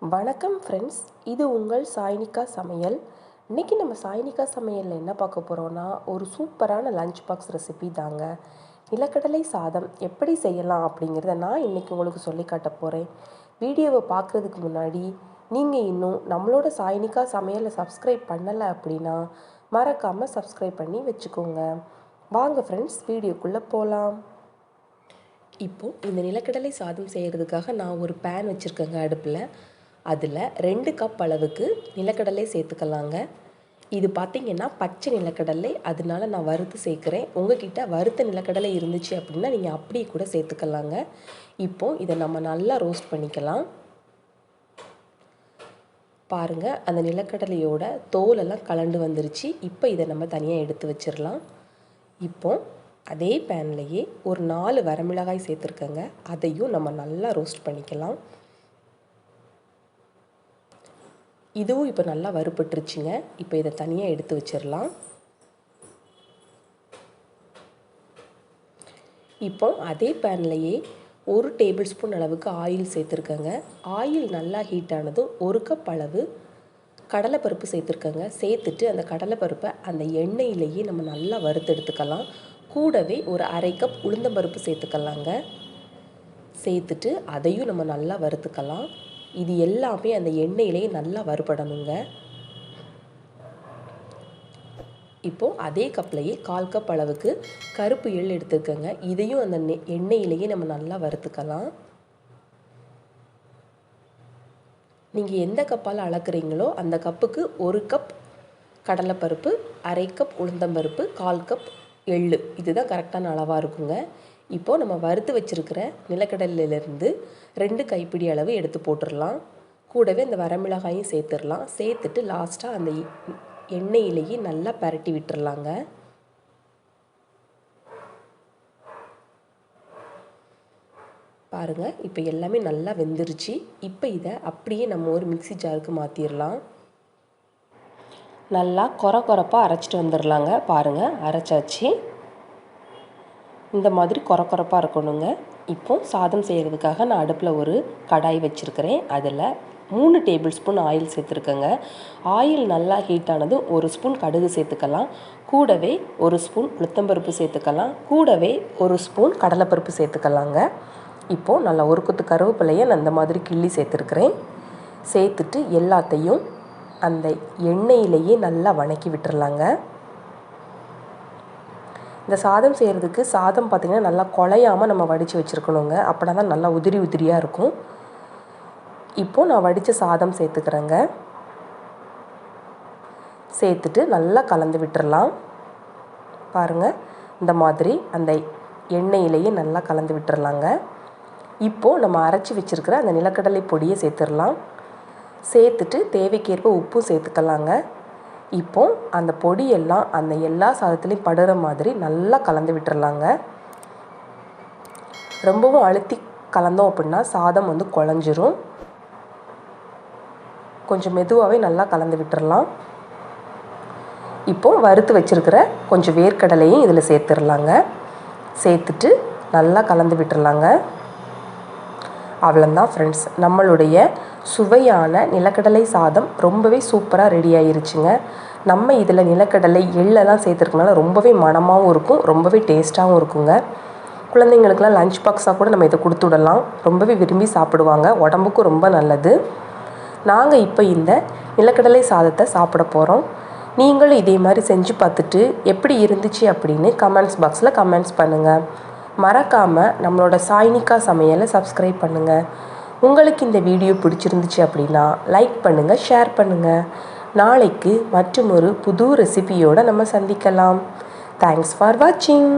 வணக்கம் ஃப்ரெண்ட்ஸ், இது உங்கள் சாய்னிகா சமையல். இன்றைக்கி நம்ம சாய்னிகா சமையலில் என்ன பார்க்க போகிறோன்னா, ஒரு சூப்பரான லஞ்ச் பாக்ஸ் ரெசிபி தாங்க. நிலக்கடலை சாதம் எப்படி செய்யலாம் அப்படிங்கிறத நான் இன்றைக்கி உங்களுக்கு சொல்லி காட்ட போகிறேன். வீடியோவை பார்க்குறதுக்கு முன்னாடி நீங்கள் இன்னும் நம்மளோட சாய்னிகா சமையலை சப்ஸ்கிரைப் பண்ணலை அப்படின்னா மறக்காமல் சப்ஸ்கிரைப் பண்ணி வச்சுக்கோங்க. வாங்க ஃப்ரெண்ட்ஸ், வீடியோக்குள்ளே போகலாம். இப்போது இந்த நிலக்கடலை சாதம் செய்கிறதுக்காக நான் ஒரு பேன் வச்சுருக்கேங்க அடுப்பில். அதில் 2 கப் அளவுக்கு நிலக்கடலை சேர்த்துக்கலாங்க. இது பார்த்திங்கன்னா பச்சை நிலக்கடலை, அதனால நான் வறுத்து சேர்க்குறேன். உங்ககிட்ட வறுத்த நிலக்கடலை இருந்துச்சு அப்படின்னா நீங்கள் அப்படியே கூட சேர்த்துக்கலாங்க. இப்போது இதை நம்ம நல்லா ரோஸ்ட் பண்ணிக்கலாம். பாருங்கள், அந்த நிலக்கடலையோட தோலெல்லாம் கலண்டு வந்துருச்சு. இப்போ இதை நம்ம தனியாக எடுத்து வச்சிடலாம். இப்போது அதே பேன்லேயே ஒரு 4 வரமிளகாய் சேர்த்துருக்கேங்க. அதையும் நம்ம நல்லா ரோஸ்ட் பண்ணிக்கலாம். இதுவும் இப்போ நல்லா வறுபட்டுருச்சுங்க. இப்போ இதை தனியாக எடுத்து வச்சிடலாம். இப்போ அதே பேன்லேயே 1 டேபிள் ஸ்பூன் அளவுக்கு ஆயில் சேர்த்துருக்கேங்க. ஆயில் நல்லா ஹீட் ஆனதும் 1 கப் அளவு கடலைப்பருப்பு சேர்த்துருக்கேங்க. சேர்த்துட்டு அந்த கடலைப்பருப்பை அந்த எண்ணெயிலேயே நம்ம நல்லா வறுத்து எடுத்துக்கலாம். கூடவே ஒரு 1/2 கப் உளுந்தம்பருப்பு சேர்த்துக்கலாங்க. சேர்த்துட்டு அதையும் நம்ம நல்லா வறுத்துக்கலாம். இது எல்லாமே அந்த எண்ணெயிலேயே நல்லா வறுபடணுங்க. இப்போது அதே கப்லேயே 1/4 கப் அளவுக்கு கருப்பு எள் எடுத்துக்கோங்க. இதையும் அந்த எண்ணெயிலேயே நம்ம நல்லா வறுத்துக்கலாம். நீங்கள் எந்த கப்பால் அளக்குறீங்களோ அந்த கப்புக்கு 1 கப் கடலைப்பருப்பு, 1/2 கப் உளுந்தம்பருப்பு, 1/4 கப் எள், இதுதான் கரெக்டான அளவாக இருக்குங்க. இப்போது நம்ம வறுத்து வச்சுருக்கிற நிலக்கடலையிலேருந்து 2 கைப்பிடி அளவு எடுத்து போட்டுடலாம். கூடவே இந்த வரமிளகாயும் சேர்த்துடலாம். சேர்த்துட்டு லாஸ்ட்டாக அந்த எண்ணெயிலேயே நல்லா பரட்டி விட்டுறலாங்க. பாருங்கள், இப்போ எல்லாமே நல்லா வெந்துருச்சு. இப்போ இதை அப்படியே நம்ம ஒரு மிக்ஸி ஜாருக்கு மாற்றிடலாம். நல்லா கொரப்பாக அரைச்சிட்டு வந்துடலாங்க. பாருங்கள், அரைச்சாச்சு. இந்த மாதிரி கொரப்பாக இருக்கணுங்க. இப்போது சாதம் செய்கிறதுக்காக நான் அடுப்பில் ஒரு கடாய் வச்சுருக்கிறேன். அதில் 3 டேபிள் ஸ்பூன் ஆயில் சேர்த்துருக்கேங்க. ஆயில் நல்லா ஹீட் ஆனதும் 1 ஸ்பூன் கடுகு சேர்த்துக்கலாம். கூடவே 1 ஸ்பூன் உளுத்தம்பருப்பு சேர்த்துக்கலாம். கூடவே 1 ஸ்பூன் கடலைப்பருப்பு சேர்த்துக்கலாங்க. இப்போது நல்லா ஒரு கொத்து கருவேப்பிலையை நான் இந்த மாதிரி கிள்ளி சேர்த்துருக்குறேன். சேர்த்துட்டு எல்லாத்தையும் அந்த எண்ணெயிலேயே நல்லா வணக்கி விட்டுறலாங்க. இந்த சாதம் செய்கிறதுக்கு சாதம் பார்த்திங்கன்னா நல்லா குழையாமல் நம்ம வடித்து வச்சுருக்கணுங்க. அப்படின்னா தான் நல்லா உதிரியாக இருக்கும். இப்போது நான் வடித்த சாதம் சேர்த்துக்கிறேங்க. சேர்த்துட்டு நல்லா கலந்து விட்டுறலாம். பாருங்கள், இந்த மாதிரி அந்த எண்ணெயிலேயே நல்லா கலந்து விட்டுறலாங்க. இப்போது நம்ம அரைச்சி வச்சுருக்கிற அந்த நிலக்கடலை பொடியை சேர்த்துடலாம். சேர்த்துட்டு தேவைக்கேற்ப உப்பும் சேர்த்துக்கலாங்க. இப்போது அந்த பொடியெல்லாம் அந்த எல்லா சாதத்துலேயும் படுற மாதிரி நல்லா கலந்து விட்டுறலாங்க. ரொம்பவும் அழுத்தி கலந்தோம் அப்படின்னா சாதம் குழஞ்சிரும். கொஞ்சம் மெதுவாகவே நல்லா கலந்து விட்டுறலாம். இப்போது வறுத்து வச்சுருக்கிற கொஞ்சம் வேர்க்கடலையும் இதில் சேர்த்துடலாங்க. சேர்த்துட்டு நல்லா கலந்து விட்டுறலாங்க. அவ்வளோதான் ஃப்ரெண்ட்ஸ், நம்மளுடைய சுவையான நிலக்கடலை சாதம் ரொம்பவே சூப்பராக ரெடி ஆயிருச்சுங்க. நம்ம இதில் நிலக்கடலை எள்ளெல்லாம் சேர்த்துருக்கனால ரொம்பவே மணமாகவும் இருக்கும், ரொம்பவே டேஸ்ட்டாகவும் இருக்குங்க. குழந்தைங்களுக்கெல்லாம் லஞ்ச் பாக்ஸாக கூட நம்ம இதை கொடுத்து விடலாம். ரொம்பவே விரும்பி சாப்பிடுவாங்க, உடம்புக்கும் ரொம்ப நல்லது. நாங்கள் இப்போ இந்த நிலக்கடலை சாதத்தை சாப்பிட போகிறோம். நீங்களும் இதே மாதிரி செஞ்சு பார்த்துட்டு எப்படி இருந்துச்சு அப்படின்னு கமெண்ட்ஸ் பாக்ஸில் கமெண்ட்ஸ் பண்ணுங்கள். மறக்காமல் நம்மளோட சாய்னிகா சமையலை சப்ஸ்கிரைப் பண்ணுங்கள். உங்களுக்கு இந்த வீடியோ பிடிச்சிருந்துச்சு அப்படின்னா லைக் பண்ணுங்கள், ஷேர் பண்ணுங்கள். நாளைக்கு மற்றும் ஒரு புது ரெசிபியோடு நம்ம சந்திக்கலாம். தேங்க்ஸ் ஃபார் வாட்சிங்.